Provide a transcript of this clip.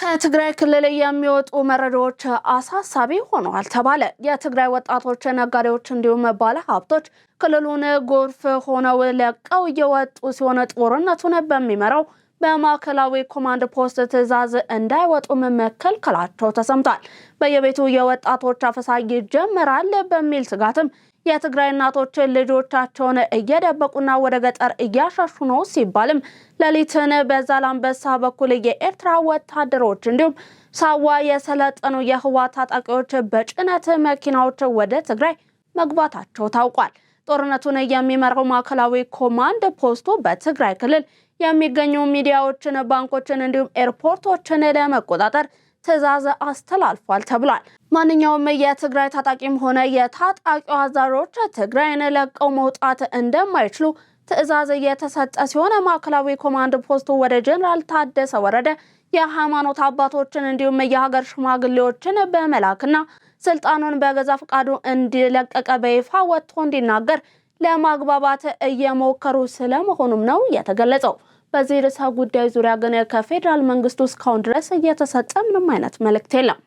ከትግራይ ክልል የሚወጡ መረጃዎች አሳሳቢ ሆነዋል ተባለ። የትግራይ ወጣቶች፣ ነጋዴዎች እንዲሁም ባለ ሀብቶች ክልሉን ጎርፍ ሆነው ለቀው እየወጡ ሲሆን ጦርነቱን በሚመራው በማዕከላዊ ኮማንድ ፖስት ትዕዛዝ እንዳይወጡ መከልከላቸው ተሰምቷል። በየቤቱ የወጣቶች አፈሳ ይጀምራል በሚል ስጋትም የትግራይ እናቶች ልጆቻቸውን እየደበቁና ወደ ገጠር እያሻሹ ነው ሲባልም ሌሊትን በዛላምበሳ በኩል የኤርትራ ወታደሮች እንዲሁም ሳዋ የሰለጠኑ የህወሓት ታጣቂዎች በጭነት መኪናዎች ወደ ትግራይ መግባታቸው ታውቋል። ጦርነቱን የሚመራው ማዕከላዊ ኮማንድ ፖስቱ በትግራይ ክልል የሚገኙ ሚዲያዎችን፣ ባንኮችን እንዲሁም ኤርፖርቶችን ለመቆጣጠር ትዕዛዝ አስተላልፏል ተብሏል። ማንኛውም የትግራይ ታጣቂም ሆነ የታጣቂው አዛዦች ትግራይን ለቀው መውጣት እንደማይችሉ ትዕዛዝ የተሰጠ ሲሆን ማዕከላዊ ኮማንድ ፖስቱ ወደ ጀነራል ታደሰ ወረደ የሃይማኖት አባቶችን እንዲሁም የሀገር ሽማግሌዎችን በመላክና ስልጣኑን በገዛ ፈቃዱ እንዲለቀቅ በይፋ ወጥቶ እንዲናገር ለማግባባት እየሞከሩ ስለመሆኑም ነው የተገለጸው። በዚህ ርዕሰ ጉዳይ ዙሪያ ግን ከፌደራል መንግስቱ እስካሁን ድረስ እየተሰጠ ምንም አይነት መልእክት የለም።